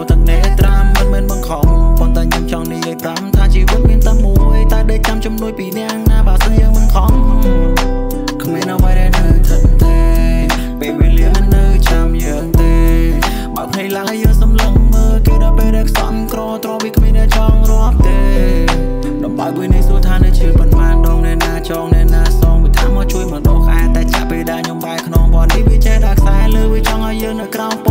នោះទាំងនេះត្រាំមិនបង្ខំប៉ុន្តែខ្ញុំចង់និយាយប្រាំថាជីវិតមានតែមួយតែដេកចាំជំនួយពីនាងណាបើសិនយើងមិនខំគ្មានអ្វីដែលនៅថិតទេពេលវេលាមិននៅចាំយើងទេបើភ្នែកឡើងឲ្យយើងសម្លឹងមើលគេដល់ពេលដែលខ្សត់ក្រត្រវាគ្មានអ្នកចង់រាប់ទេដំបើមួយនេះសួរថានៅជឿប៉ុន្មានដងអ្នកណាចងអ្នកណាសងវាថាមកជួយមកដោះខែតែចាក់ពេលដែលខ្ញុំបែរក្នុងបននេះវាចេះដល់ខ្សែលើវាចង់ឲ្យយើងនៅក្រោម